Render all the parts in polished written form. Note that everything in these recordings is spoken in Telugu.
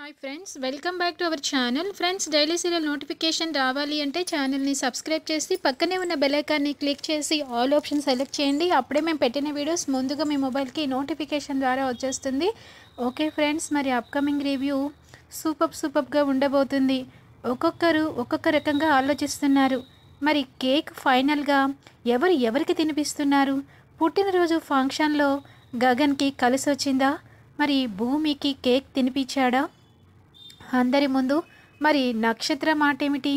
Hi friends, welcome back to our channel. Friends, daily serial notification రావాలి అంటే ఛానల్ని సబ్స్క్రైబ్ చేసి పక్కనే ఉన్న బెల్ ఐకాన్ని క్లిక్ చేసి ఆల్ ఆప్షన్ సెలెక్ట్ చేయండి. అప్పుడే మేము పెట్టిన వీడియోస్ ముందుగా మీ మొబైల్కి నోటిఫికేషన్ ద్వారా వచ్చేస్తుంది. ఓకే ఫ్రెండ్స్, మరి అప్కమింగ్ రివ్యూ సూపర్గా ఉండబోతుంది. ఒక్కొక్కరు ఒక్కొక్క రకంగా ఆలోచిస్తున్నారు. మరి కేక్ ఫైనల్గా ఎవరికి తినిపిస్తున్నారు? పుట్టినరోజు ఫంక్షన్లో గగన్కి కలిసి వచ్చిందా? మరి భూమికి కేక్ తినిపించాడా అందరి ముందు? మరి నక్షత్ర మాట ఏమిటి?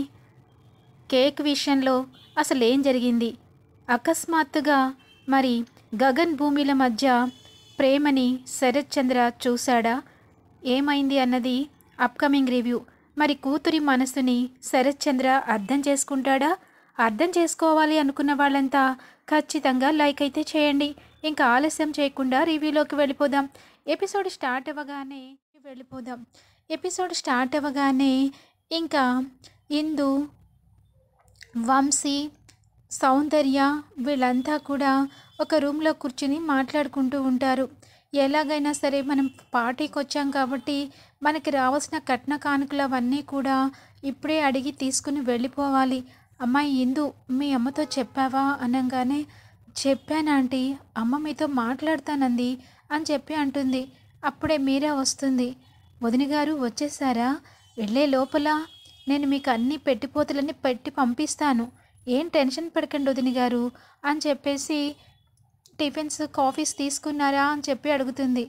కేక్ విషయంలో అసలు ఏం జరిగింది? అకస్మాత్తుగా మరి గగన్ భూమిల మధ్య ప్రేమని శరత్ చంద్ర చూశాడా? ఏమైంది అన్నది అప్కమింగ్ రివ్యూ. మరి కూతురి మనసుని శరత్ చంద్ర అర్థం చేసుకుంటాడా? అర్థం చేసుకోవాలి అనుకున్న వాళ్ళంతా ఖచ్చితంగా లైక్ అయితే చేయండి. ఇంకా ఆలస్యం చేయకుండా రివ్యూలోకి వెళ్ళిపోదాం. ఎపిసోడ్ స్టార్ట్ అవ్వగానే ఇంకా ఇందు, వంశీ, సౌందర్య వీళ్ళంతా కూడా ఒక రూమ్లో కూర్చుని మాట్లాడుకుంటూ ఉంటారు. ఎలాగైనా సరే మనం పార్టీకి వచ్చాం కాబట్టి మనకి రావాల్సిన కట్న కానుకలు అవన్నీ కూడా ఇప్పుడే అడిగి తీసుకుని వెళ్ళిపోవాలి. అమ్మాయి ఇందు, మీ అమ్మతో చెప్పావా అనగానే చెప్పాను ఆంటీ, అమ్మ మీతో మాట్లాడతానంది అని చెప్పి అంటుంది. అప్పుడే మీరా వస్తుంది. వదిన గారు వచ్చేసారా? వెళ్ళే లోపల నేను మీకు అన్ని పెట్టిపోతలన్నీ పెట్టి పంపిస్తాను, ఏం టెన్షన్ పడకండి వదిన గారు అని చెప్పేసి టిఫిన్స్ కాఫీస్ తీసుకున్నారా అని చెప్పి అడుగుతుంది.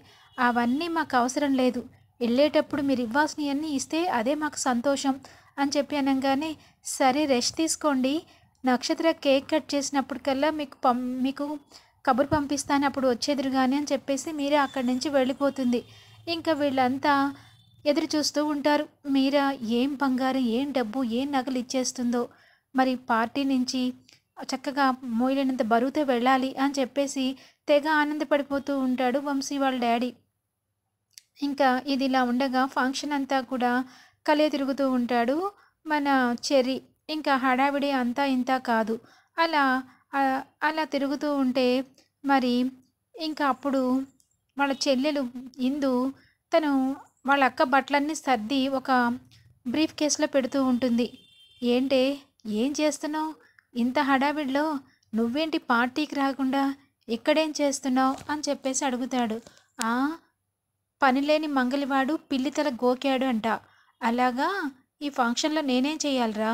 అవన్నీ మాకు అవసరం లేదు, వెళ్ళేటప్పుడు మీరు ఇవ్వాల్సినవన్నీ ఇస్తే అదే మాకు సంతోషం అని చెప్పి అనగానే సరే రెస్ట్ తీసుకోండి, నక్షత్ర కేక్ కట్ చేసినప్పటికల్లా మీకు కబురు పంపిస్తాను, అప్పుడు వచ్చేదురు కానీ అని చెప్పేసి మీరే అక్కడి నుంచి వెళ్ళిపోతుంది. ఇంకా వీళ్ళంతా ఎదురు చూస్తూ ఉంటారు. మీరా ఏం బంగారం, ఏం డబ్బు, ఏం నగలు ఇచ్చేస్తుందో, మరి పార్టీ నుంచి చక్కగా మోయలేనంత బరువుతో వెళ్ళాలి అని చెప్పేసి తెగ ఆనందపడిపోతూ ఉంటాడు వంశీ వాళ్ళ డాడీ. ఇంకా ఇది ఇలా ఉండగా ఫంక్షన్ అంతా కూడా కలియ తిరుగుతూ ఉంటాడు మన చెర్రీ. ఇంకా హడావిడి అంతా ఇంత కాదు, అలా అలా తిరుగుతూ ఉంటే మరి ఇంకా అప్పుడు వాళ్ళ చెల్లెలు ఇందు తను వాళ్ళ అక్క బట్టలన్నీ సర్ది ఒక బ్రీఫ్ కేసులో పెడుతూ ఉంటుంది. ఏంటే, ఏం చేస్తున్నావు ఇంత హడావిడిలో? నువ్వేంటి పార్టీకి రాకుండా ఇక్కడేం చేస్తున్నావు అని చెప్పేసి అడుగుతాడు. పనిలేని మంగలివాడు పిల్లితల గోకాడు అంట. అలాగా ఈ ఫంక్షన్లో నేనేం చేయాలరా?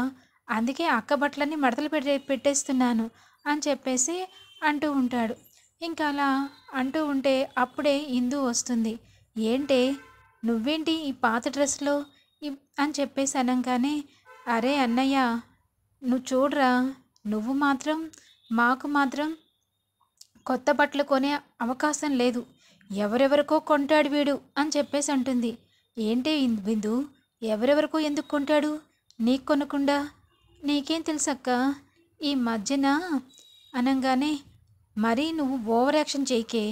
అందుకే అక్క బట్టలన్నీ మడతలు పెట్టేస్తున్నాను అని చెప్పేసి అంటూ ఉంటాడు. ఇంకా అలా అంటూ ఉంటే అప్పుడే ఇందు వస్తుంది. ఏంటే, నువ్వేంటి ఈ పాత డ్రెస్లో అని చెప్పేసి అనగానే అరే అన్నయ్య, నువ్వు చూడరా, నువ్వు మాత్రం మాకు మాత్రం కొత్త బట్టలు కొనే అవకాశం లేదు, ఎవరెవరికో కొంటాడు వీడు అని చెప్పేసి అంటుంది. ఏంటి బిందు, ఎవరెవరికో ఎందుకు కొంటాడు? నీకు కొనకుండా నీకేం తెలుసక్క ఈ మధ్యన అనగానే మరీ నువ్వు ఓవర్ యాక్షన్ చేయకే,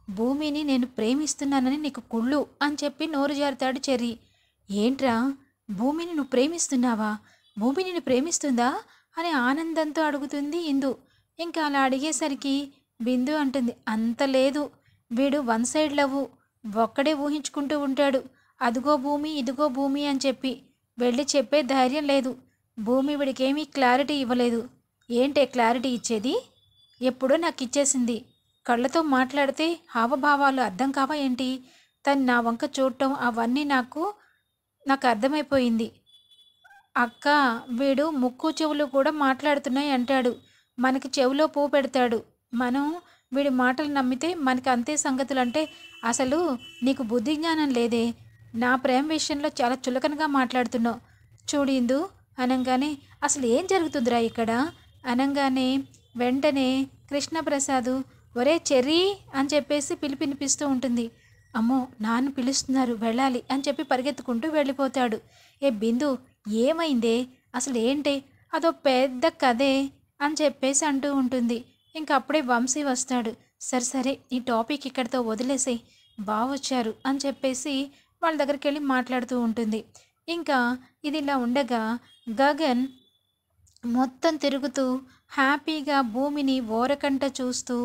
భూమిని నేను ప్రేమిస్తున్నానని నీకు కుళ్ళు అని చెప్పి నోరు జారుతాడు చెర్రీ. ఏంట్రా, భూమిని నువ్వు ప్రేమిస్తున్నావా? భూమి నిన్ను ప్రేమిస్తుందా అని ఆనందంతో అడుగుతుంది ఇందు. ఇంకా అలా అడిగేసరికి బిందు అంటుంది, అంత లేదు, వీడు వన్ సైడ్ లవ్, ఒక్కడే ఊహించుకుంటూ ఉంటాడు, అదిగో భూమి ఇదిగో భూమి అని చెప్పి వెళ్ళి చెప్పే ధైర్యం లేదు. భూమి వీడికేమీ క్లారిటీ ఇవ్వలేదు. ఏంటే క్లారిటీ ఇచ్చేది? ఎప్పుడో నాకు ఇచ్చేసింది. కళ్ళతో మాట్లాడితే హావభావాలు అర్థం కావా ఏంటి? తను నా వంక చూడటం అవన్నీ నాకు అర్థమైపోయింది. అక్క, వీడు ముక్కు చెవులు కూడా మాట్లాడుతున్నాయి అంటాడు, మనకి చెవిలో పువ్వు పెడతాడు, మనం వీడి మాటలు నమ్మితే మనకి అంతే సంగతులు. అంటే అసలు నీకు బుద్ధి జ్ఞానం లేదే, నా ప్రేమ విషయంలో చాలా చులకనగా మాట్లాడుతున్నావు చూడిందు అనగానే అసలు ఏం జరుగుతుందిరా ఇక్కడ అనగానే వెంటనే కృష్ణప్రసాద్ ఒరే చెర్రీ అని చెప్పేసి పిలిపినిపిస్తూ ఉంటుంది. అమ్మో, నాన్న పిలుస్తున్నారు, వెళ్ళాలి అని చెప్పి పరిగెత్తుకుంటూ వెళ్ళిపోతాడు. ఏ బిందు, ఏమైందే, అసలు ఏంటే, అదో పెద్ద కథే అని చెప్పేసి అంటూ ఉంటుంది. ఇంక అప్పుడే వంశీ వస్తాడు. సరే ఈ టాపిక్ ఇక్కడితో వదిలేసేయి, బావొచ్చారు అని చెప్పేసి వాళ్ళ దగ్గరికి వెళ్ళి మాట్లాడుతూ ఉంటుంది. ఇంకా ఇది ఇలా ఉండగా గగన్ మొత్తం తిరుగుతూ హ్యాపీగా భూమిని ఓరకంట చూస్తూ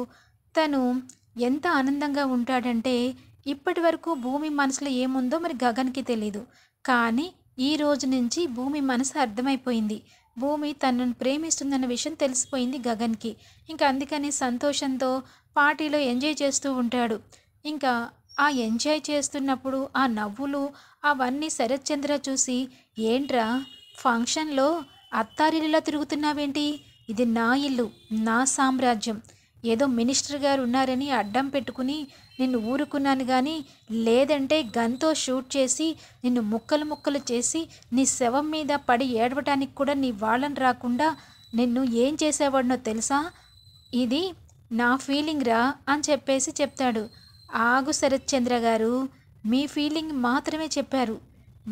తను ఎంత ఆనందంగా ఉంటాడంటే ఇప్పటి వరకు భూమి మనసులో ఏముందో మరి గగన్‌కి తెలీదు. కానీ ఈ రోజు నుంచి భూమి మనసు అర్థమైపోయింది. భూమి తనను ప్రేమిస్తుందన్న విషయం తెలిసిపోయింది గగన్‌కి. ఇంకా అందుకని సంతోషంతో పార్టీలో ఎంజాయ్ చేస్తూ ఉంటాడు. ఇంకా ఆ ఎంజాయ్ చేస్తున్నప్పుడు ఆ నవ్వులు అవన్నీ శరత్చంద్ర చూసి, "ఏంట్రా ఫంక్షన్‌లో అత్తారిల్లులా తిరుగుతున్నావేంటి? ఇది నా ఇల్లు, నా సామ్రాజ్యం. ఏదో మినిస్టర్ గారు ఉన్నారని అడ్డం పెట్టుకుని నిన్ను ఊరుకున్నాను గానీ, లేదంటే గన్‌తో షూట్ చేసి నిన్ను ముక్కలు ముక్కలు చేసి నీ శవం మీద పడి ఏడవటానికి కూడా నీ వాళ్ళని రాకుండా నిన్ను ఏం చేసేవాడినో తెలుసా? ఇది నా ఫీలింగ్ రా" అని చెప్పేసి చెప్తాడు. "ఆగు శరత్చంద్ర గారు, మీ ఫీలింగ్ మాత్రమే చెప్పారు.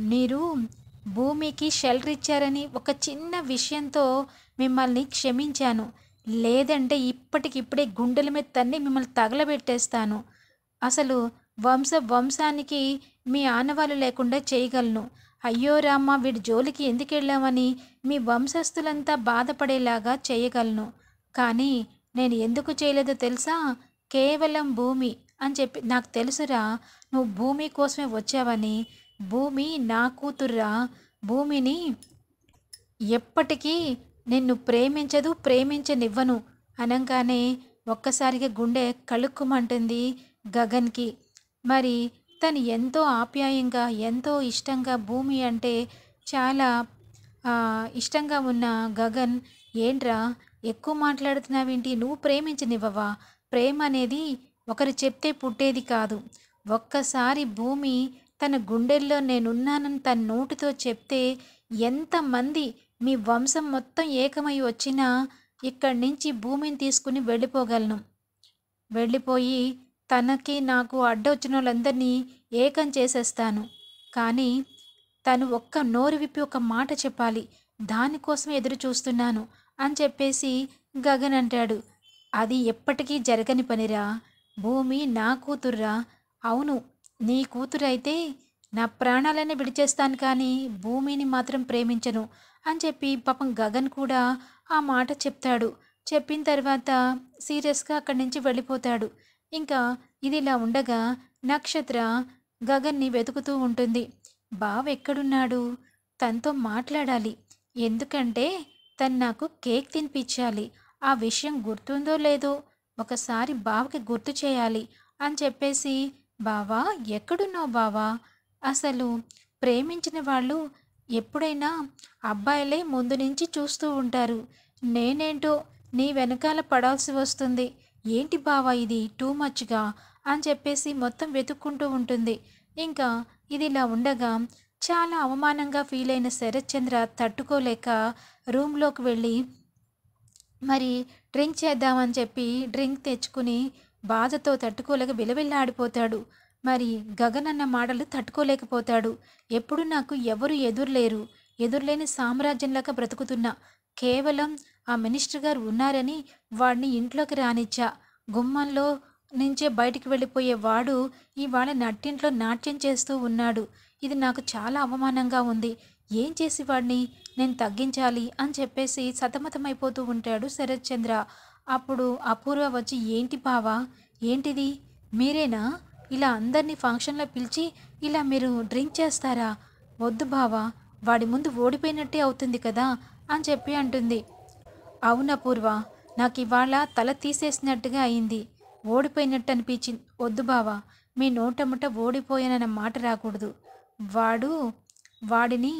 మీరు భూమికి షెల్టర్ ఇచ్చారని ఒక చిన్న విషయంతో మిమ్మల్ని క్షమించాను. లేదంటే ఇప్పటికిప్పుడే గుండెల మీద తన్ని మిమ్మల్ని తగలబెట్టేస్తాను. అసలు వంశానికి మీ ఆనవాళ్ళు లేకుండా చేయగలను. అయ్యో రామ్మ, వీడి జోలికి ఎందుకెళ్ళామని మీ వంశస్థులంతా బాధపడేలాగా చేయగలను. కానీ నేను ఎందుకు చేయలేదో తెలుసా? కేవలం భూమి అని చెప్పి నాకు తెలుసురా, నువ్వు భూమి కోసమే వచ్చావని. భూమి నా కూతుర్రా. భూమిని ఎప్పటికీ నిన్ను ప్రేమించదు, ప్రేమించనివ్వను" అనంగానే ఒక్కసారిగా గుండె కలుక్కుమంటుంది గగన్‌కి. మరి తను ఎంతో ఆప్యాయంగా, ఎంతో ఇష్టంగా భూమి అంటే చాలా ఇష్టంగా ఉన్న గగన్, "ఏంట్రా ఎక్కువ మాట్లాడుతున్నావేంటి? నువ్వు ప్రేమించనివ్వవా? ప్రేమ అనేది ఒకరు చెప్తే పుట్టేది కాదు. ఒక్కసారి భూమి తన గుండెల్లో నేనున్నానని తన నోటితో చెప్తే ఎంతమంది మీ వంశం మొత్తం ఏకమై వచ్చినా ఇక్కడి నుంచి భూమిని తీసుకుని వెళ్ళిపోగలను. వెళ్ళిపోయి తనకి నాకు అడ్డొచ్చిన వాళ్ళందరినీ ఏకం చేసేస్తాను. కానీ తను ఒక్క నోరు విప్పి ఒక మాట చెప్పాలి. దానికోసం ఎదురు చూస్తున్నాను" అని చెప్పేసి గగన్ అంటాడు. "అది ఎప్పటికీ జరగని పనిరా. భూమి నా కూతుర్రా. అవును, నీ కూతురైతే నా ప్రాణాలనే విడిచేస్తాను కానీ భూమిని మాత్రం ప్రేమించను" అని చెప్పి పాపం గగన్ కూడా ఆ మాట చెప్తాడు. చెప్పిన తర్వాత సీరియస్‌గా అక్కడి నుంచి వెళ్ళిపోతాడు. ఇంకా ఇదిలా ఉండగా నక్షత్ర గగన్ని వెతుకుతూ ఉంటుంది. బావ ఎక్కడున్నాడు? తనతో మాట్లాడాలి. ఎందుకంటే తను నాకు కేక్ తినిపించాలి. ఆ విషయం గుర్తుందో లేదో ఒకసారి బావకి గుర్తు చేయాలి అని చెప్పేసి, "బావా, ఎక్కడున్నావు బావా? అసలు ప్రేమించిన వాళ్ళు ఎప్పుడైనా అబ్బాయిలే ముందు నుంచి చూస్తూ ఉంటారు. నేనేంటో నీ వెనకాల పడాల్సి వస్తుంది. ఏంటి బావా ఇది టూ మచ్‌గా" అని చెప్పేసి మొత్తం వెతుక్కుంటూ ఉంటుంది. ఇంకా ఇదిలా ఉండగా చాలా అవమానంగా ఫీల్ అయిన శరత్చంద్ర తట్టుకోలేక రూమ్‌లోకి వెళ్ళి మరి డ్రింక్ చేద్దామని చెప్పి డ్రింక్ తెచ్చుకుని బాధతో తట్టుకోలేక విలవిల్లాడిపోతాడు. మరి గగన్ అన్న మాటలు తట్టుకోలేకపోతాడు. "ఎప్పుడు నాకు ఎవరు ఎదురులేరు. ఎదురులేని సామ్రాజ్యంలాగా బ్రతుకుతున్నా. కేవలం ఆ మినిస్టర్ గారు ఉన్నారని వాడిని ఇంట్లోకి రానిచ్చా. గుమ్మంలో నుంచే బయటికి వెళ్ళిపోయే వాడు ఇవాళ నట్టింట్లో నాట్యం చేస్తూ ఉన్నాడు. ఇది నాకు చాలా అవమానంగా ఉంది. ఏం చేసి వాడిని నేను తగ్గించాలి" అని చెప్పేసి సతమతమైపోతూ ఉంటాడు శరత్చంద్ర. అప్పుడు అపూర్వ వచ్చి, "ఏంటి బావా, ఏంటిది? మీరేనా ఇలా అందరినీ ఫంక్షన్లో పిలిచి ఇలా మీరు డ్రింక్ చేస్తారా? వద్దు బావా, వాడి ముందు ఓడిపోయినట్టే అవుతుంది కదా" అని చెప్పి అంటుంది. "అవును అపూర్వ, నాకు ఇవాళ తల తీసేసినట్టుగా అయింది. ఓడిపోయినట్టు అనిపించింది. వద్దు బావా, మీ నోటముట ఓడిపోయానన్న మాట రాకూడదు. వాడిని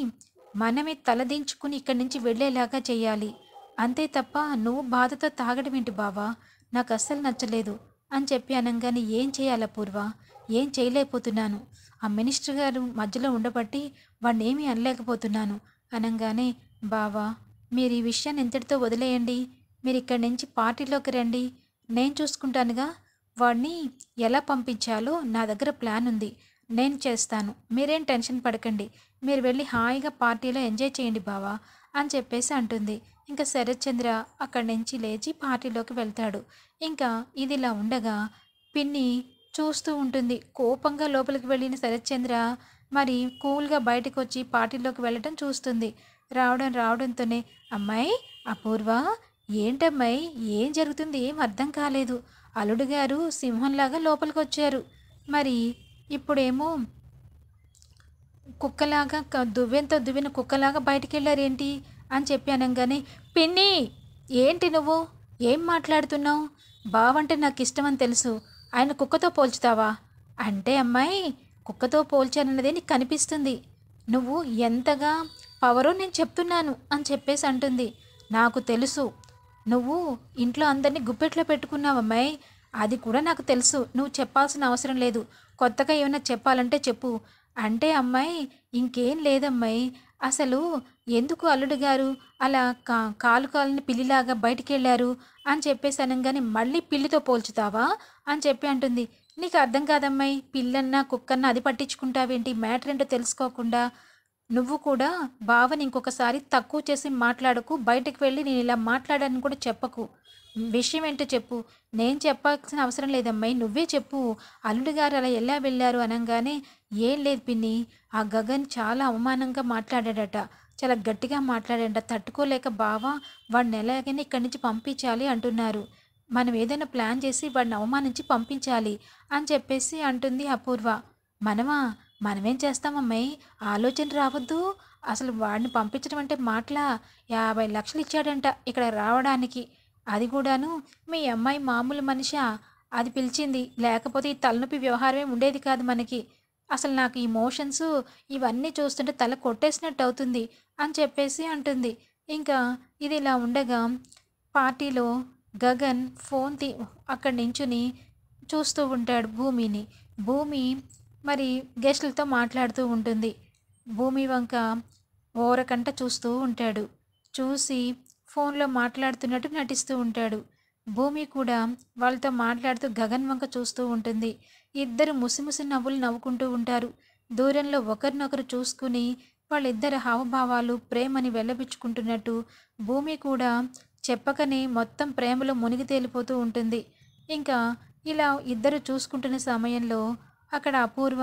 మనమే తలదించుకుని ఇక్కడి నుంచి వెళ్ళేలాగా చెయ్యాలి. అంతే తప్ప నువ్వు బాధతో తాగడం ఏంటి బావా? నాకు అస్సలు నచ్చలేదు" అని చెప్పి అనంగానే, "ఏం చేయాలి అపూర్వ? ఏం చేయలేకపోతున్నాను. ఆ మినిస్టర్ గారు మధ్యలో ఉండబట్టి వాడినేమీ అనలేకపోతున్నాను" అనంగానే, "బావా, మీరు ఈ విషయాన్ని ఇంతటితో వదిలేయండి. మీరు ఇక్కడి నుంచి పార్టీలోకి రండి. నేను చూసుకుంటానుగా. వాడిని ఎలా పంపించాలో నా దగ్గర ప్లాన్ ఉంది. నేను చేస్తాను. మీరేం టెన్షన్ పడకండి. మీరు వెళ్ళి హాయిగా పార్టీలో ఎంజాయ్ చేయండి బావా" అని చెప్పేసి అంటుంది. ఇంకా శరత్చంద్ర అక్కడి నుంచి లేచి పార్టీలోకి వెళ్తాడు. ఇంకా ఇదిలా ఉండగా పిన్ని చూస్తూ ఉంటుంది. కోపంగా లోపలికి వెళ్ళిన శరత్చంద్ర మరి కూల్గా బయటకు వచ్చి పార్టీలోకి వెళ్ళటం చూస్తుంది. రావడంతోనే, "అమ్మాయి అపూర్వ, ఏంటమ్మాయి, ఏం జరుగుతుంది? ఏం అర్థం కాలేదు. అల్లుడు గారు సింహంలాగా లోపలికి వచ్చారు. మరి ఇప్పుడేమో కుక్కలాగా దువ్వెంతో దువ్విన కుక్కలాగా బయటికెళ్ళారేంటి అని చెప్పి అనగానే, పిన్ని ఏంటి నువ్వు ఏం మాట్లాడుతున్నావు? బావంటే నాకు ఇష్టమని తెలుసు, ఆయన కుక్కతో పోల్చుతావా? అంటే అమ్మాయి, కుక్కతో పోల్చానన్నదే నీకు కనిపిస్తుంది. నువ్వు ఎంతగా పవరో నేను చెప్తున్నాను అని చెప్పేసి అంటుంది. నాకు తెలుసు, నువ్వు ఇంట్లో అందరినీ గుప్పెట్లో పెట్టుకున్నావమ్మాయి. అది కూడా నాకు తెలుసు, నువ్వు చెప్పాల్సిన అవసరం లేదు. కొత్తగా ఏమైనా చెప్పాలంటే చెప్పు. అంటే అమ్మాయి, ఇంకేం లేదమ్మాయి. అసలు ఎందుకు అల్లుడు గారు అలా కాలు కాలని పిల్లిలాగా బయటికెళ్ళారు అని చెప్పేసి అనగానే, మళ్ళీ పిల్లితో పోల్చుతావా అని చెప్పి అంటుంది. నీకు అర్థం కాదమ్మాయి, పిల్లన్నా కుక్కన్నా అది పట్టించుకుంటావేంటి? మ్యాటర్ ఏంటో తెలుసుకోకుండా. నువ్వు కూడా బావని ఇంకొకసారి తక్కువ చేసి మాట్లాడకు. బయటకు వెళ్ళి నేను ఇలా మాట్లాడాను కూడా చెప్పకు. విషయం ఏంటో చెప్పు. నేను చెప్పాల్సిన అవసరం లేదమ్మాయి, నువ్వే చెప్పు. అల్లుడు గారు అలా ఎలా వెళ్ళారు అనగానే, ఏం లేదు పిన్ని, ఆ గగన్ చాలా అవమానంగా మాట్లాడాడట. చాలా గట్టిగా మాట్లాడాడట. తట్టుకోలేక బావ వాడిని ఎలాగైనా ఇక్కడి నుంచి పంపించాలి అంటున్నారు. మనం ఏదైనా ప్లాన్ చేసి వాడిని అవమానించి పంపించాలి అని చెప్పేసి అంటుంది అపూర్వ. మనమా? మనమేం చేస్తామమ్మాయి? ఆలోచన రావద్దు. అసలు వాడిని పంపించడం అంటే మాటలా? 50 లక్షలు ఇచ్చాడంట ఇక్కడ రావడానికి. అది కూడాను మీ అమ్మాయి మామూలు మనిషా? అది పిలిచింది. లేకపోతే ఈ తలనొప్పి వ్యవహారమే ఉండేది కాదు మనకి. అసలు నాకు ఈ మోషన్స్ ఇవన్నీ చూస్తుంటే తల కొట్టేసినట్టు అవుతుంది అని చెప్పేసి అంటుంది. ఇంకా ఇది ఇలా ఉండగా పార్టీలో గగన్ అక్కడి నించుని చూస్తూ ఉంటాడు భూమిని. భూమి మరి గెస్టులతో మాట్లాడుతూ ఉంటుంది. భూమి వంక ఓరకంట చూస్తూ ఉంటాడు. చూసి ఫోన్లో మాట్లాడుతున్నట్టు నటిస్తూ ఉంటాడు. భూమి కూడా వాళ్ళతో మాట్లాడుతూ గగన్ వంక చూస్తూ ఉంటుంది. ఇద్దరు ముసిముసి నవ్వులు నవ్వుకుంటూ ఉంటారు. దూరంలో ఒకరినొకరు చూసుకుని వాళ్ళిద్దరి హావభావాలు ప్రేమని వెల్లబిచ్చుకుంటున్నట్టు భూమి కూడా చెప్పకనే మొత్తం ప్రేమలో మునిగి తేలిపోతూ ఉంటుంది. ఇంకా ఇలా ఇద్దరు చూసుకుంటున్న సమయంలో అక్కడ అపూర్వ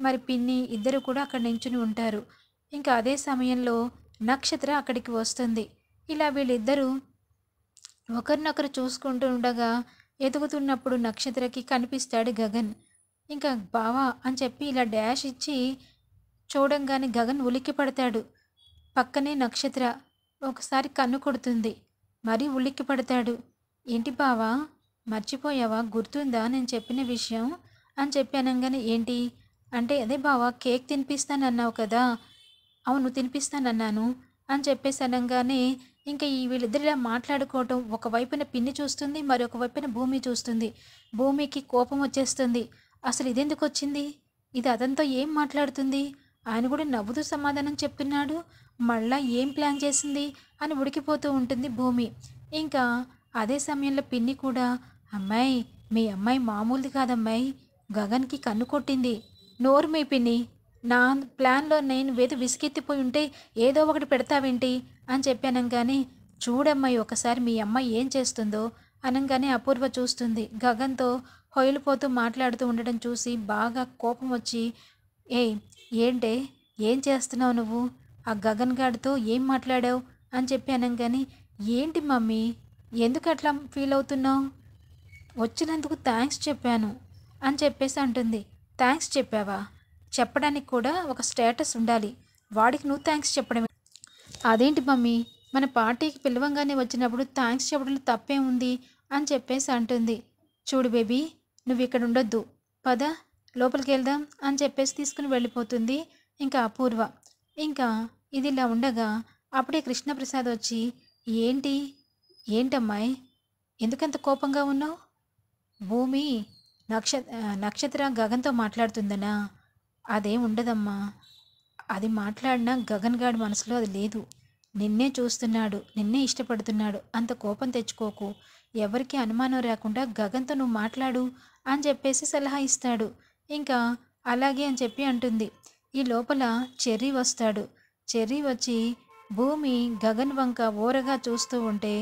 మరి పిన్ని ఇద్దరు కూడా అక్కడ నించుని ఉంటారు. ఇంకా అదే సమయంలో నక్షత్ర అక్కడికి వస్తుంది. ఇలా వీళ్ళిద్దరూ ఒకరినొకరు చూసుకుంటూ ఉండగా ఎదుగుతున్నప్పుడు నక్షత్రకి కనిపిస్తాడు గగన్. ఇంకా బావా అని చెప్పి ఇలా డాష్ ఇచ్చి చూడంగానే గగన్ ఉలిక్కి పడతాడు. పక్కనే నక్షత్ర ఒకసారి కన్ను కొడుతుంది. మరీ ఉలిక్కి పడతాడు. ఏంటి బావా, మర్చిపోయావా? గుర్తుందా నేను చెప్పిన విషయం అని చెప్పి అనగానే, ఏంటి అంటే, అదే బావా కేక్ తినిపిస్తానన్నావు కదా. అవును తినిపిస్తానన్నాను అని చెప్పేసి అనగానే, ఇంకా వీళ్ళిద్దరు ఇలా మాట్లాడుకోవటం ఒకవైపున పిన్ని చూస్తుంది, మరొక వైపున భూమి చూస్తుంది. భూమికి కోపం వచ్చేస్తుంది. అసలు ఇదెందుకు వచ్చింది? ఇది అతనితో ఏం మాట్లాడుతుంది? ఆయన కూడా నవ్వుతూ సమాధానం చెప్తున్నాడు. మళ్ళా ఏం ప్లాన్ చేసింది అని ఉడికిపోతూ ఉంటుంది భూమి. ఇంకా అదే సమయంలో పిన్ని కూడా, అమ్మాయి మీ అమ్మాయి మామూలుది కాదమ్మాయి, గగన్కి కన్ను కొట్టింది. నోరు మీ పిన్ని, నా ప్లాన్లో నేను విసిగెత్తిపోయి ఉంటే ఏదో ఒకటి పెడతావేంటి అని చెప్పానంగానే, చూడమ్మాయి ఒకసారి మీ అమ్మాయి ఏం చేస్తుందో అనగానే అపూర్వ చూస్తుంది. గగన్తో హొయిలిపోతూ మాట్లాడుతూ ఉండడం చూసి బాగా కోపం వచ్చి, ఏయ్ ఏంటే, ఏం చేస్తున్నావు నువ్వు? ఆ గగన్ గాడితో ఏం మాట్లాడావు అని చెప్పి అనగానే, ఏంటి మమ్మీ ఎందుకు అట్లా ఫీల్ అవుతున్నావు? వచ్చినందుకు థ్యాంక్స్ చెప్పాను అని చెప్పేసి అంటుంది. థ్యాంక్స్ చెప్పావా? చెప్పడానికి కూడా ఒక స్టేటస్ ఉండాలి. వాడికి నువ్వు థ్యాంక్స్ చెప్పడమే. అదేంటి మమ్మీ, మన పార్టీకి పిలవంగానే వచ్చినప్పుడు థ్యాంక్స్ చెప్పడంలో తప్పే ఉంది అని చెప్పేసి అంటుంది. చూడు బేబీ, నువ్వు ఇక్కడ ఉండొద్దు, పద లోపలికి వెళ్దాం అని చెప్పేసి తీసుకుని వెళ్ళిపోతుంది ఇంకా అపూర్వ. ఇంకా ఇది ఇలా ఉండగా అప్పుడే కృష్ణప్రసాద్ వచ్చి, ఏంటి ఏంటమ్మాయి ఎందుకంత కోపంగా ఉన్నావు? భూమి నక్షత్ర గగన్తో మాట్లాడుతుందనా? అదేం ఉండదమ్మా. అది మాట్లాడినా గగన్ గాడి మనసులో అది లేదు. నిన్నే చూస్తున్నాడు, నిన్నే ఇష్టపడుతున్నాడు. అంత కోపం తెచ్చుకోకు. ఎవరికి అనుమానం రాకుండా గగన్తో నువ్వు మాట్లాడు అని చెప్పేసి సలహా ఇస్తాడు. ఇంకా అలాగే అని చెప్పి అంటుంది. ఈ లోపల చెర్రీ వస్తాడు. చెర్రీ వచ్చి భూమి గగన్ వంక ఓరగా చూస్తూ ఉంటే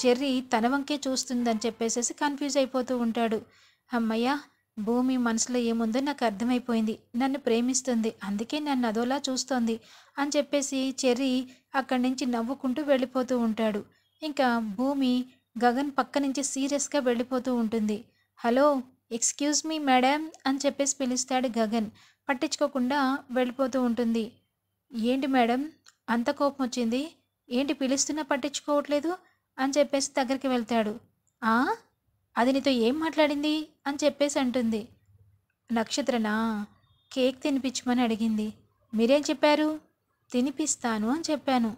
చెర్రీ తన వంకే చూస్తుందని చెప్పేసి కన్ఫ్యూజ్ అయిపోతూ ఉంటాడు. అమ్మయ్య, భూమి మనసులో ఏముందో నాకు అర్థమైపోయింది. నన్ను ప్రేమిస్తుంది, అందుకే నన్ను అదోలా చూస్తోంది అని చెప్పేసి చెర్రీ అక్కడి నుంచి నవ్వుకుంటూ వెళ్ళిపోతూ ఉంటాడు. ఇంకా భూమి గగన్ పక్క నుంచి సీరియస్గా వెళ్ళిపోతూ ఉంటుంది. హలో, ఎక్స్‌క్యూజ్ మీ మేడం అని చెప్పేసి పిలుస్తాడు గగన్. పట్టించుకోకుండా వెళ్ళిపోతూ ఉంటుంది. ఏంటి మేడం అంత కోపమొచ్చింది? ఏంటి పిలుస్తున్నా పట్టించుకోవట్లేదు? అని చెప్పేసి దగ్గరికి వెళ్తాడు. ఆ! అది నీతో ఏం మాట్లాడింది? అని చెప్పేసి అంటుంది. నక్షత్రనా? కేక్ తినిపించమని అడిగింది. మీరేం చెప్పారు? తినిపిస్తాను అని చెప్పాను.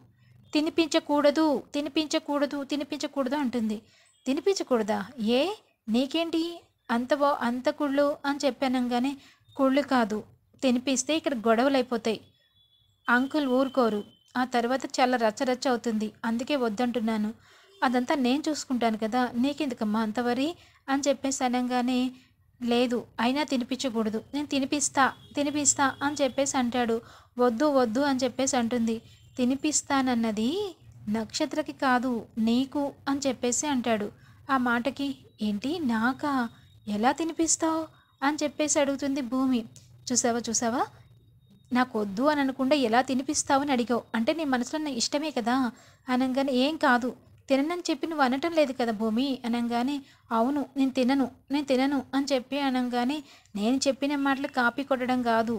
తినిపించకూడదు, తినిపించకూడదు, తినిపించకూడదు అంటుంది. తినిపించకూడదా? ఏ? నీకేంటి? అంత కుళ్ళు అని చెప్పానంగానే, కుళ్ళు కాదు. తినిపిస్తే ఇక్కడ గొడవలైపోతాయి. అంకుల్ ఊరుకోరు. ఆ తర్వాత చాలా రచ్చరచ్చ అవుతుంది. అందుకే వద్దంటున్నాను. అదంతా నేను చూసుకుంటాను కదా! నీకెందుకమ్మా అంత వరి అని చెప్పేసి అనంగానే, లేదు అయినా తినిపించకూడదు. నేను తినిపిస్తా, తినిపిస్తా అని చెప్పేసి అంటాడు. వద్దు, వద్దు అని చెప్పేసి అంటుంది. తినిపిస్తానన్నది నక్షత్రకి కాదు నీకు అని చెప్పేసి అంటాడు. ఆ మాటకి ఏంటి నాకా? ఎలా తినిపిస్తావు? అని చెప్పేసి అడుగుతుంది భూమి. చూసావా చూసావా నాకొద్దు అని అనకుండా ఎలా తినిపిస్తావని అడిగావు. అంటే నీ మనసులో నా ఇష్టమే కదా అనంగానే ఏం కాదు. తిననని చెప్పి నువ్వు అనటం లేదు కదా భూమి అనంగానే అవును నేను తినను అని చెప్పి అనంగానే నేను చెప్పిన మాటలు కాపీ కొట్టడం కాదు.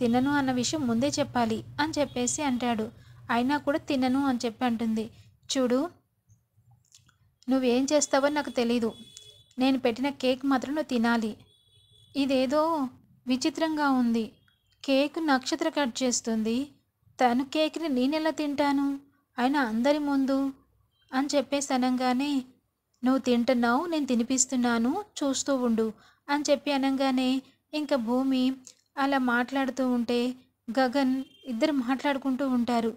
తినను అన్న విషయం ముందే చెప్పాలి అని చెప్పేసి అంటాడు. అయినా కూడా తినను అని చెప్పి అంటుంది. చూడు నువ్వేం చేస్తావో నాకు తెలీదు. నేను పెట్టిన కేక్ మాత్రం నువ్వు తినాలి. ఇదేదో విచిత్రంగా ఉంది. కేక్ నక్షత్ర కట్ చేస్తుంది. తను కేక్‌ని నేనెలా తింటాను? అయినా అందరి ముందు అని చెప్పేసి అనంగానే, నువ్వు తింటున్నావు, నేను తినిపిస్తున్నాను చూస్తూ ఉండు అని చెప్పి అనంగానే, ఇంక భూమి అలా మాట్లాడుతూ ఉంటే, గగన్ ఇద్దరు మాట్లాడుకుంటూ ఉంటారు.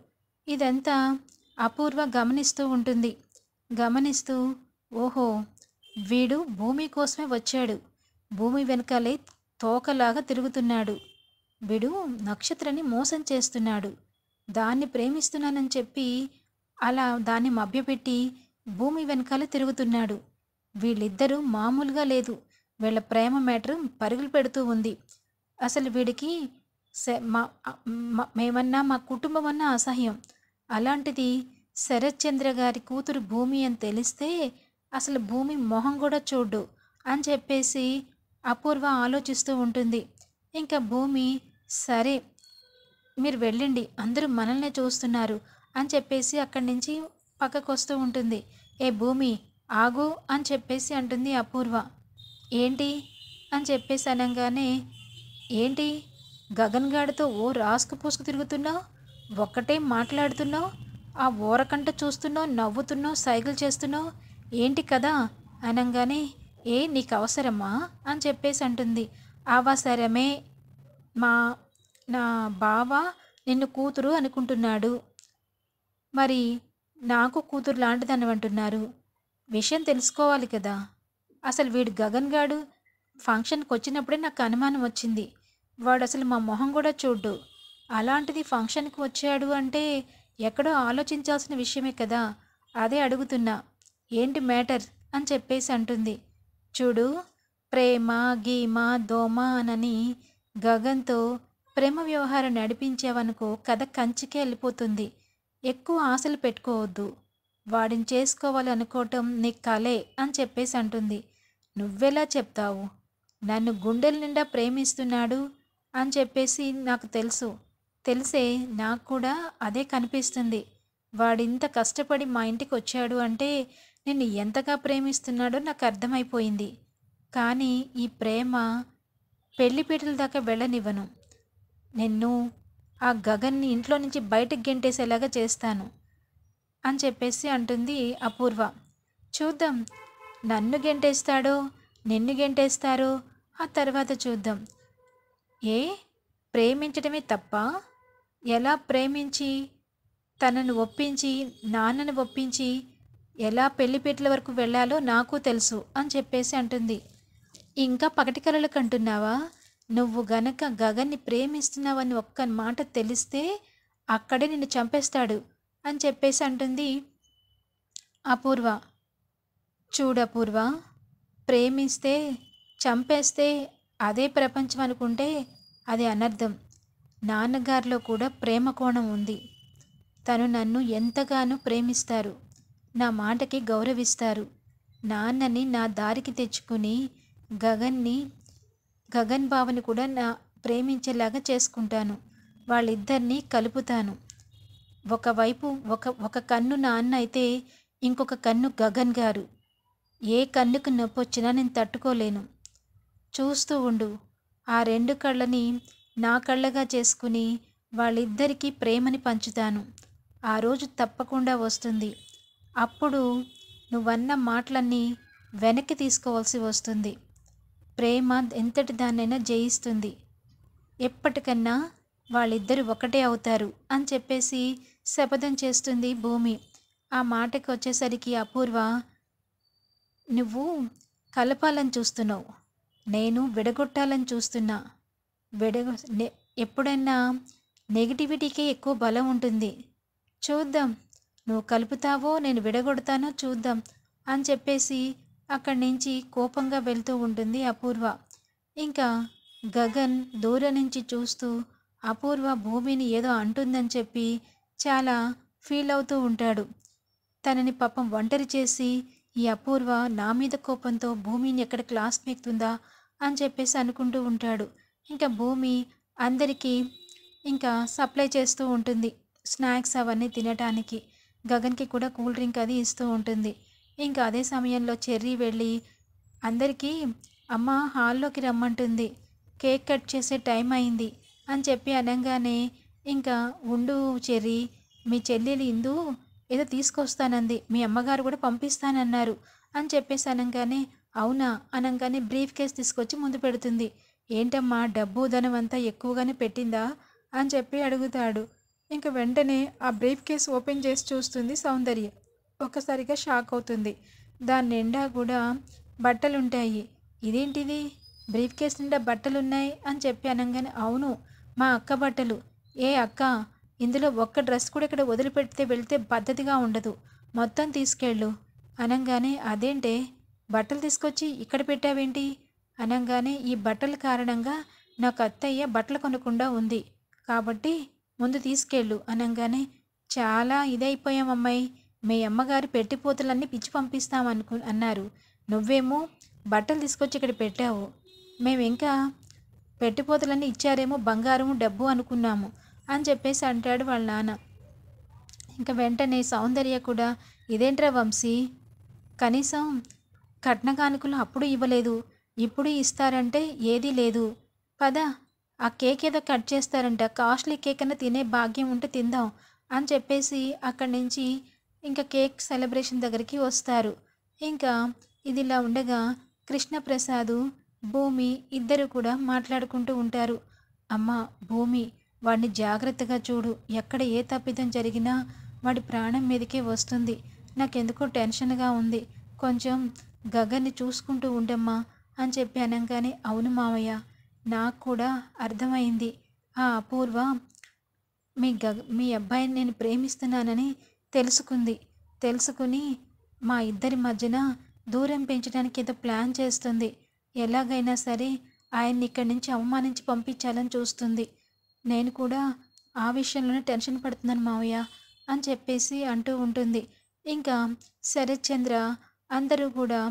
ఇదంతా అపూర్వ గమనిస్తూ ఉంటుంది. గమనిస్తూ ఓహో! వీడు భూమి కోసమే వచ్చాడు. భూమి వెనకాలే తోకలాగా తిరుగుతున్నాడు. వీడు నక్షత్రని మోసం చేస్తున్నాడు. దాన్ని ప్రేమిస్తున్నానని చెప్పి అలా దాన్ని మభ్యపెట్టి భూమి వెనకాల తిరుగుతున్నాడు. వీళ్ళిద్దరూ మామూలుగా లేదు. వీళ్ళ ప్రేమ మ్యాటర్ పరుగులు పెడుతూ ఉంది. అసలు వీడికి మేమన్నా మా కుటుంబం అన్నా అసహ్యం. అలాంటిది శరత్చంద్ర గారి కూతురు భూమి అని తెలిస్తే అసలు భూమి మొహం కూడా చూడ్డు అని చెప్పేసి అపూర్వ ఆలోచిస్తూ ఉంటుంది. ఇంకా భూమి సరే మీరు వెళ్ళండి అందరూ మనల్నే చూస్తున్నారు అని చెప్పేసి అక్కడి నుంచి పక్కకు వస్తూ ఉంటుంది. ఏ భూమి ఆగు అని చెప్పేసి అంటుంది అపూర్వ. ఏంటి అని చెప్పేసి అనగానే ఏంటి గగన్ గాడితో ఓ రాసుకు పూసుకు తిరుగుతున్నావు, ఒక్కటే మాట్లాడుతున్నావు, ఆ ఓరకంట చూస్తున్నావు, నవ్వుతున్నావు, సైగలు చేస్తున్నావు ఏంటి కదా అనగానే ఏ నీకు అవసరమా అని చెప్పేసి అంటుంది. అవసరమే. మా నా బావ నిన్ను కూతురు అనుకుంటున్నాడు. మరి నాకు కూతురు లాంటిదని అంటున్నారు. విషయం తెలుసుకోవాలి కదా! అసలు వీడు గగన్ గాడు ఫంక్షన్‌కి వచ్చినప్పుడే నాకు అనుమానం వచ్చింది. వాడసలు మా మొహం కూడా చూడ్డు. అలాంటిది ఫంక్షన్‌కి వచ్చాడు అంటే ఎక్కడో ఆలోచించాల్సిన విషయమే కదా! అదే అడుగుతున్నా. ఏంటి మ్యాటర్ అని చెప్పేసి అంటుంది. చూడు ప్రేమ, గీమ, దోమ అనని గగన్‌తో ప్రేమ వ్యవహారం నడిపించావనుకో కథ కంచికే వెళ్ళిపోతుంది. ఎక్కువ ఆశలు పెట్టుకోవద్దు. వాడిని చేసుకోవాలి అనుకోవటం నీ కలే అని చెప్పేసి అంటుంది. నువ్వెలా చెప్తావు? నన్ను గుండెల నిండా ప్రేమిస్తున్నాడు అని చెప్పేసి నాకు తెలుసు. తెలిసే నాకు కూడా అదే కనిపిస్తుంది. వాడింత కష్టపడి మా ఇంటికి వచ్చాడు అంటే నిన్ను ఎంతగా ప్రేమిస్తున్నాడో నాకు అర్థమైపోయింది. కానీ ఈ ప్రేమ పెళ్లిపీటల దాకా వెళ్ళనివ్వను. నిన్ను ఆ గగన్ని ఇంట్లో నుంచి బయటకు గెంటేసేలాగా చేస్తాను అని చెప్పేసి అంటుంది అపూర్వ. చూద్దాం నన్ను గెంటేస్తాడో నిన్ను గెంటేస్తారో ఆ తర్వాత చూద్దాం. ఏ ప్రేమించడమే తప్ప? ఎలా ప్రేమించి తనను ఒప్పించి నాన్నని ఒప్పించి ఎలా పెళ్లిపీటల వరకు వెళ్ళాలో నాకు తెలుసు అని చెప్పేసి అంటుంది. ఇంకా పగటి కలలు కంటున్నావా? నువ్వు గనక గగన్ని ప్రేమిస్తున్నావని ఒక్క మాట తెలిస్తే అక్కడే నిన్ను చంపేస్తాడు అని చెప్పేసి అంటుంది అపూర్వ. చూడపూర్వ, ప్రేమిస్తే చంపేస్తే అదే ప్రపంచం అనుకుంటే అది అనర్థం. నాన్నగారిలో కూడా ప్రేమ కోణం ఉంది. తను నన్ను ఎంతగానో ప్రేమిస్తారు. నా మాటకి గౌరవిస్తారు. నాన్నని నా దారికి తెచ్చుకుని గగన్ని గగన్ బావని కూడా ప్రేమించేలాగా చేసుకుంటాను. వాళ్ళిద్దరినీ కలుపుతాను. ఒకవైపు ఒక కన్ను నాన్న అయితే ఇంకొక కన్ను గగన్ గారు. ఏ కన్నుకు నొప్పొచ్చినా నేను తట్టుకోలేను. చూస్తూ ఉండు. ఆ 2 కళ్ళని నా కళ్ళగా చేసుకుని వాళ్ళిద్దరికీ ప్రేమని పంచుతాను. ఆ రోజు తప్పకుండా వస్తుంది. అప్పుడు నువ్వన్న మాటలన్నీ వెనక్కి తీసుకోవాల్సి వస్తుంది. ప్రేమ ఎంతటి దాన్నైనా జయిస్తుంది. ఎప్పటికన్నా వాళ్ళిద్దరు ఒకటే అవుతారు అని చెప్పేసి శపథం చేస్తుంది భూమి. ఆ మాటకి వచ్చేసరికి అపూర్వ, నువ్వు కలపాలని చూస్తున్నావు, నేను విడగొట్టాలని చూస్తున్నా. ఎప్పుడైనా నెగిటివిటీకే ఎక్కువ బలం ఉంటుంది. చూద్దాం, నువ్వు కలుపుతావో నేను విడగొడతానో చూద్దాం అని చెప్పేసి అక్కడి నుంచి కోపంగా వెళ్తూ ఉంటుంది అపూర్వ. ఇంకా గగన్ దూరం నుంచి చూస్తూ అపూర్వ భూమిని ఏదో అంటుందని చెప్పి చాలా ఫీల్ అవుతూ ఉంటాడు. తనని పాపం ఒంటరి చేసి ఈ అపూర్వ నా మీద కోపంతో భూమిని ఎక్కడ క్లాస్ పీకుతుందా అని చెప్పేసి అనుకుంటూ ఉంటాడు. ఇంకా భూమి అందరికీ ఇంకా సప్లై చేస్తూ ఉంటుంది స్నాక్స్ అవన్నీ తినటానికి. గగన్కి కూడా కూల్ డ్రింక్ అది ఇస్తూ ఉంటుంది. ఇంకా అదే సమయంలో చెర్రీ వెళ్ళి అందరికీ అమ్మ హాల్లోకి రమ్మంటుంది, కేక్ కట్ చేసే టైం అయింది అని చెప్పి అనగానే, ఇంకా ఉండు చెర్రీ, మీ చెల్లెలు ఇందు ఏదో తీసుకొస్తానంది, మీ అమ్మగారు కూడా పంపిస్తానన్నారు అని చెప్పేసి అనగానే, అవునా అనగానే బ్రీఫ్ కేస్ తీసుకొచ్చి ముందు పెడుతుంది. ఏంటమ్మా డబ్బు ధనం అంతా ఎక్కువగానే పెట్టిందా అని చెప్పి అడుగుతాడు. ఇంక వెంటనే ఆ బ్రీఫ్ కేస్ ఓపెన్ చేసి చూస్తుంది సౌందర్య. ఒక్కసారిగా షాక్ అవుతుంది. దాని నిండా కూడా బట్టలుంటాయి. ఇదేంటిది, బ్రీఫ్ కేస్ నిండా బట్టలున్నాయి అని చెప్పి అనగానే, అవును మా అక్క బట్టలు. ఏ అక్క, ఇందులో ఒక్క డ్రెస్ కూడా ఇక్కడ వదిలిపెడితే వెళ్తే పద్ధతిగా ఉండదు, మొత్తం తీసుకెళ్ళు అనగానే, అదేంటే బట్టలు తీసుకొచ్చి ఇక్కడ పెట్టావేంటి అనగానే, ఈ బట్టల కారణంగా నాకు అత్తయ్య బట్టలు కొనకుండా ఉంది కాబట్టి ముందు తీసుకెళ్ళు అనగానే, చాలా ఇదైపోయాం అమ్మాయి, మీ అమ్మగారు పెట్టిపోతలన్నీ పిచ్చి అన్నారు, నువ్వేమో బట్టలు తీసుకొచ్చి ఇక్కడ పెట్టావు, మేము ఇంకా పెట్టిపోతలన్నీ ఇచ్చారేమో బంగారము డబ్బు అనుకున్నాము అని చెప్పేసి అంటాడు వాళ్ళ నాన్న. ఇంకా వెంటనే సౌందర్య కూడా, ఇదేంట్రా వంశీ, కనీసం కట్న కానుకలు అప్పుడు ఇవ్వలేదు, ఇప్పుడు ఇస్తారంటే ఏదీ లేదు, పద ఆ కేక్ ఏదో కట్ చేస్తారంట, కాస్ట్లీ కేక్ అన్న తినే భాగ్యం ఉంటే తిందాం అని చెప్పేసి అక్కడి నుంచి ఇంకా కేక్ సెలబ్రేషన్ దగ్గరికి వస్తారు. ఇంకా ఇదిలా ఉండగా కృష్ణప్రసాదు భూమి ఇద్దరు కూడా మాట్లాడుకుంటూ ఉంటారు. అమ్మ భూమి, వాడిని జాగ్రత్తగా చూడు, ఎక్కడ ఏ తప్పిదం జరిగినా వాడి ప్రాణం మీదకే వస్తుంది, నాకెందుకో టెన్షన్గా ఉంది, కొంచెం గగన్ని చూసుకుంటూ ఉండమ్మా అని చెప్పి అనగానే, అవును మావయ్య, నాకు కూడా అర్థమైంది, ఆ అపూర్వ మీ అబ్బాయిని నేను ప్రేమిస్తున్నానని తెలుసుకుని మా ఇద్దరి మధ్యన దూరం పెంచడానికి ఏదో ప్లాన్ చేస్తుంది, ఎలాగైనా సరే ఆయన్ని ఇక్కడి నుంచి అవమానించి పంపించాలని చూస్తుంది, నేను కూడా ఆ విషయంలోనే టెన్షన్ పడుతున్నాను మావయ్య అని చెప్పేసి అంటూ ఉంటుంది. ఇంకా శరత్ చంద్ర అందరూ కూడా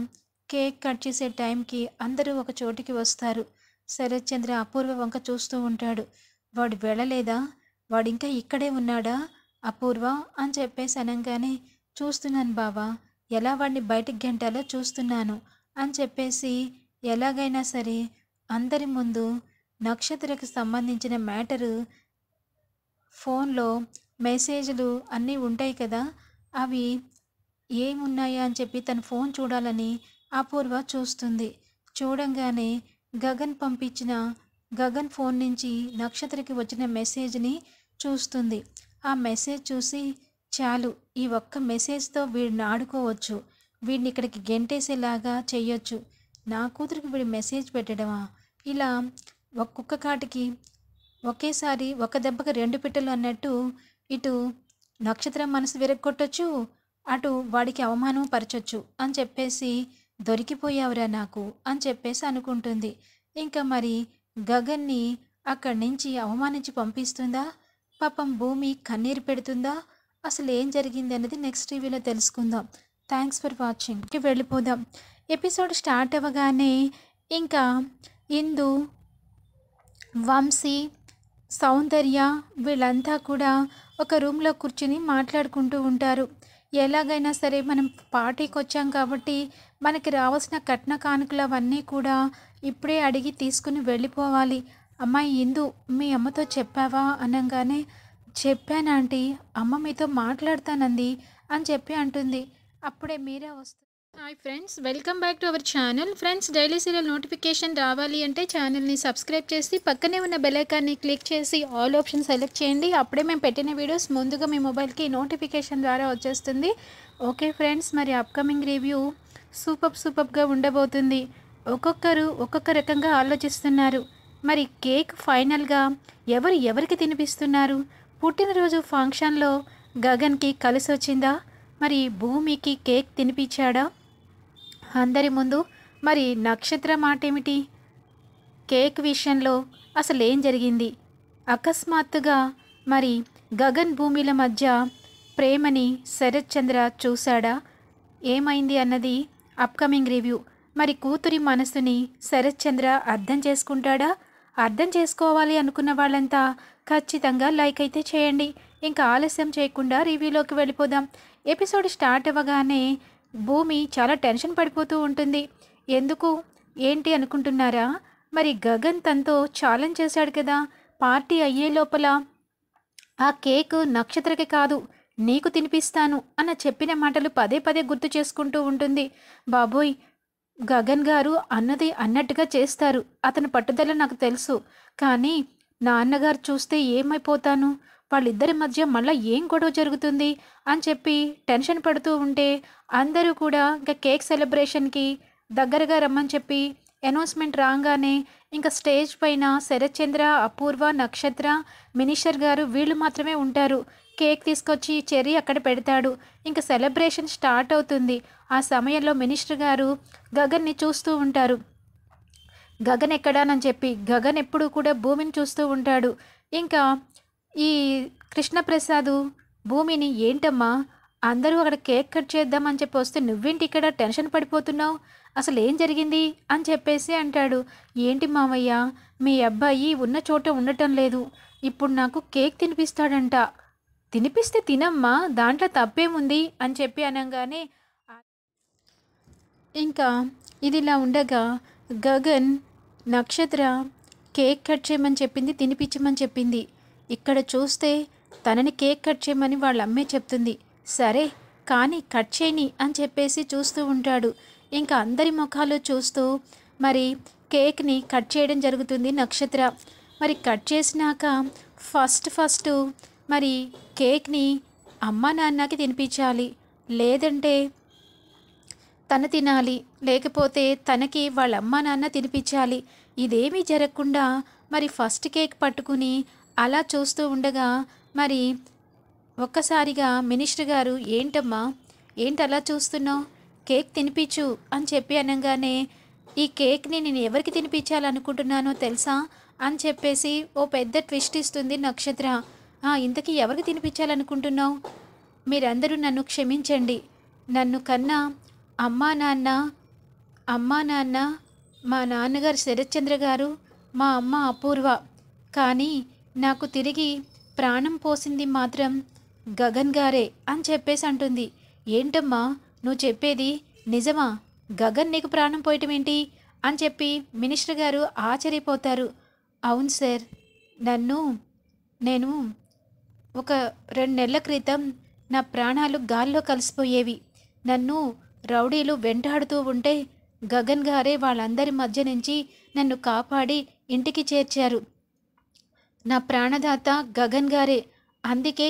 కేక్ కట్ చేసే టైంకి అందరూ ఒక చోటికి వస్తారు. శరత్ చంద్ర అపూర్వ వంక చూస్తూ ఉంటాడు. వాడు వెళ్ళలేదా, వాడు ఇంకా ఇక్కడే ఉన్నాడా అపూర్వ అని చెప్పేసి అనగానే, చూస్తున్నాను బావా, ఎలా వాడిని బయటికి గెంటాలో చూస్తున్నాను అని చెప్పేసి, ఎలాగైనా సరే అందరి ముందు నక్షత్రకు సంబంధించిన మ్యాటరు ఫోన్లో మెసేజ్లు అన్నీ ఉంటాయి కదా, అవి ఏమున్నాయా అని చెప్పి తన ఫోన్ చూడాలని అపూర్వ చూస్తుంది. చూడంగానే గగన్ ఫోన్ నుంచి నక్షత్రకి వచ్చిన మెసేజ్ని చూస్తుంది. ఆ మెసేజ్ చూసి, చాలు, ఈ ఒక్క మెసేజ్తో వీడిని ఆడుకోవచ్చు, వీడిని ఇక్కడికి గెంటేసేలాగా చెయ్యొచ్చు, నా కూతురికి వీడి మెసేజ్ పెట్టడమా, ఇలా ఒక్కొక్క కాటికి ఒకేసారి ఒక దెబ్బకి 2 పిట్టలు అన్నట్టు, ఇటు నక్షత్రం మనసు విరగొట్టొచ్చు, అటు వాడికి అవమానం పరచొచ్చు అని చెప్పేసి, దొరికిపోయావురా నాకు అని చెప్పేసి అనుకుంటుంది. ఇంకా మరి గగన్ని అక్కడి నుంచి అవమానించి పంపిస్తుందా, పాపం భూమి కన్నీరు పెడుతుందా, అసలు ఏం జరిగింది అన్నది నెక్స్ట్ టీవీలో తెలుసుకుందాం. థ్యాంక్స్ ఫర్ వాచింగ్కి వెళ్ళిపోదాం. ఎపిసోడ్ స్టార్ట్ అవ్వగానే ఇంకా ఇందు, వంశీ, సౌందర్య వీళ్ళంతా కూడా ఒక రూమ్లో కూర్చుని మాట్లాడుకుంటూ ఉంటారు. ఎలాగైనా సరే మనం పార్టీకి వచ్చాం కాబట్టి మనకి రావాల్సిన కట్న కానుకలు అవన్నీ కూడా ఇప్పుడే అడిగి తీసుకుని వెళ్ళిపోవాలి. అమ్మాయి ఇందు, మీ అమ్మతో చెప్పావా అనగానే చెప్పాను ఆంటీ, అమ్మ మీతో మాట్లాడతానంది అని చెప్పి అంటుంది. అప్పుడే మీరా వస్తుంది. Hi friends, welcome back to our channel. Friends, daily serial notification రావాలి అంటే ఛానల్ని సబ్స్క్రైబ్ చేసి పక్కనే ఉన్న బెల్ ఐకాన్ని క్లిక్ చేసి ఆల్ ఆప్షన్ సెలెక్ట్ చేయండి. అప్పుడే మేము పెట్టిన వీడియోస్ ముందుగా మీ మొబైల్కి నోటిఫికేషన్ ద్వారా వచ్చేస్తుంది. ఓకే ఫ్రెండ్స్, మరి అప్కమింగ్ రివ్యూ సూపర్గా ఉండబోతుంది. ఒక్కొక్కరు ఒక్కొక్క రకంగా ఆలోచిస్తున్నారు. మరి కేక్ ఫైనల్గా ఎవరికి తినిపిస్తున్నారు? పుట్టినరోజు ఫంక్షన్లో గగన్కి కలిసి వచ్చిందా? మరి భూమికి కేక్ తినిపించాడా అందరి ముందు? మరి నక్షత్ర మాట ఏమిటి? కేక్ విషయంలో అసలు ఏం జరిగింది? అకస్మాత్తుగా మరి గగన్ భూమిల మధ్య ప్రేమని శరత్ చంద్ర చూశాడా? ఏమైంది అన్నది అప్కమింగ్ రివ్యూ. మరి కూతురి మనసుని శరత్ చంద్ర అర్థం చేసుకుంటాడా? అర్థం చేసుకోవాలి అనుకున్న వాళ్ళంతా ఖచ్చితంగా లైక్ అయితే చేయండి. ఇంకా ఆలస్యం చేయకుండా రివ్యూలోకి వెళ్ళిపోదాం. ఎపిసోడ్ స్టార్ట్ అవ్వగానే భూమి చాలా టెన్షన్ పడిపోతూ ఉంటుంది. ఎందుకు ఏంటి అనుకుంటున్నారా? మరి గగన్ తనతో ఛాలెంజ్ చేశాడు కదా, పార్టీ అయ్యే లోపల ఆ కేక్ నక్షత్రకి కాదు నీకు తినిపిస్తాను అన్న చెప్పిన మాటలు పదే గుర్తు చేసుకుంటూ ఉంటుంది. బాబోయ్, గగన్ గారు అన్నది అన్నట్టుగా చేస్తారు. అతని పట్టుదల నాకు తెలుసు. కానీ నాన్నగారు చూస్తే ఏమైపోతాను? వాళ్ళిద్దరి మధ్య మళ్ళీ ఏం గొడవ జరుగుతుంది అని చెప్పి టెన్షన్ పడుతూ ఉంటే అందరూ కూడా ఇంకా కేక్ సెలబ్రేషన్కి దగ్గరగా రమ్మని చెప్పి అనౌన్స్మెంట్ రాగానే ఇంకా స్టేజ్ పైన శరత్ చంద్ర, అపూర్వ, నక్షత్ర, మినిస్టర్ గారు వీళ్ళు మాత్రమే ఉంటారు. కేక్ తీసుకొచ్చి చెర్రీ అక్కడ పెడతాడు. ఇంకా సెలబ్రేషన్ స్టార్ట్ అవుతుంది. ఆ సమయంలో మినిస్టర్ గారు గగన్ని చూస్తూ ఉంటారు. గగన్ ఎక్కడానని చెప్పి గగన్ ఎప్పుడూ కూడా భూమిని చూస్తూ ఉంటాడు. ఇంకా ఈ కృష్ణప్రసాద్ భూమిని, ఏంటమ్మా అందరూ అక్కడ కేక్ కట్ చేద్దామని చెప్పి వస్తే నువ్వేంటి ఇక్కడ టెన్షన్ పడిపోతున్నావు? అసలు ఏం జరిగింది అని చెప్పేసి అంటాడు. ఏంటి మామయ్య, మీ అబ్బాయి ఉన్న చోట ఉండటం లేదు. ఇప్పుడు నాకు కేక్ తినిపిస్తాడంట. తినిపిస్తే తినమ్మా, దాంట్లో తప్పేముంది అని చెప్పి అనగానే ఇంకా ఇదిలా ఉండగా గగన్ నక్షత్ర కేక్ కట్ చేయమని చెప్పింది, తినిపించమని చెప్పింది. ఇక్కడ చూస్తే తనని కేక్ కట్ చేయమని వాళ్ళ అమ్మే చెప్తుంది. సరే కానీ కట్ చేయని అని చెప్పేసి చూస్తూ ఉంటాడు. ఇంకా అందరి ముఖాలు చూస్తూ మరి కేక్ని కట్ చేయడం జరుగుతుంది నక్షత్ర. మరి కట్ చేసినాక ఫస్ట్ మరి కేక్ని అమ్మ నాన్నకి తినిపించాలి, లేదంటే తను తినాలి, లేకపోతే తనకి వాళ్ళ అమ్మ నాన్న తినిపించాలి. ఇదేమీ జరగకుండా మరి ఫస్ట్ కేక్ పట్టుకుని అలా చూస్తూ ఉండగా మరి ఒక్కసారిగా మినిస్టర్ గారు, ఏంటమ్మా ఏంటి అలా చూస్తున్నావు, కేక్ తినిపించు అని చెప్పి అనగానే ఈ కేక్ని నేను ఎవరికి తినిపించాలనుకుంటున్నానో తెలుసా అని చెప్పేసి ఓ పెద్ద ట్విస్ట్ ఇస్తుంది నక్షత్ర. ఇంతకీ ఎవరికి తినిపించాలనుకుంటున్నావు? మీరందరూ నన్ను క్షమించండి. నన్ను కన్నా అమ్మా నాన్న మా నాన్నగారు శరత్చంద్ర గారు, మా అమ్మ అపూర్వ. కానీ నాకు తిరిగి ప్రాణం పోసింది మాత్రం గగన్ గారే అని చెప్పేసి అంటుంది. ఏంటమ్మా నువ్వు చెప్పేది నిజమా? గగన్ నీకు ప్రాణం పోయటం ఏంటి అని చెప్పి మినిస్టర్ గారు ఆశ్చర్యపోతారు. అవును సార్, నేను ఒక 2 నెలల క్రితం నా ప్రాణాలు గాల్లో కలిసిపోయేవి. నన్ను రౌడీలు వెంటాడుతూ ఉంటే గగన్ గారే వాళ్ళందరి మధ్య నుంచి నన్ను కాపాడి ఇంటికి చేర్చారు. నా ప్రాణదాత గగన్ గారే. అందుకే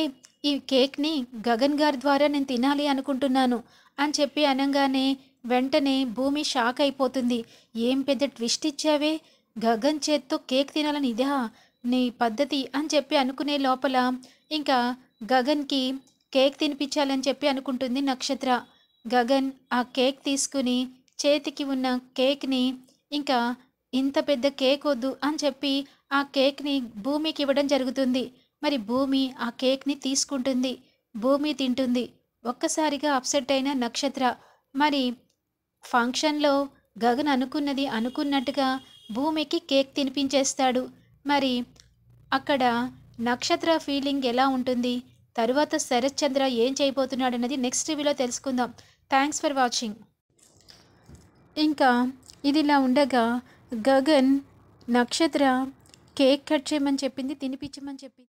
ఈ కేక్ని గగన్ గారి ద్వారా నేను తినాలి అనుకుంటున్నాను అని చెప్పి అనగానే వెంటనే భూమి షాక్ అయిపోతుంది. ఏం పెద్ద ట్విస్ట్ ఇచ్చావే, గగన్ చేత్తో కేక్ తినాలని ఇదా నీ పద్ధతి అని చెప్పి అనుకునే లోపల ఇంకా గగన్కి కేక్ తినిపించాలని చెప్పి అనుకుంటుంది నక్షత్ర. గగన్ ఆ కేక్ తీసుకుని చేతికి ఉన్న కేక్ని ఇంకా ఇంత పెద్ద కేక్ వద్దు అని చెప్పి ఆ కేక్ని భూమికి ఇవ్వడం జరుగుతుంది. మరి భూమి ఆ కేక్ని తీసుకుంటుంది, భూమి తింటుంది. ఒక్కసారిగా అప్సెట్ అయిన నక్షత్ర. మరి ఫంక్షన్లో గగన్ అనుకున్నది అనుకున్నట్టుగా భూమికి కేక్ తినిపించేస్తాడు. మరి అక్కడ నక్షత్ర ఫీలింగ్ ఎలా ఉంటుంది, తరువాత శరత్ చంద్ర ఏం చేయబోతున్నాడు అన్నది నెక్స్ట్ రివ్యూలో తెలుసుకుందాం. Thanks for watching. ఇంకా ఇదిలా ఉండగా గగన్ నక్షత్ర కేక్ కట్ చేయమని చెప్పింది, తినిపించమని చెప్పింది.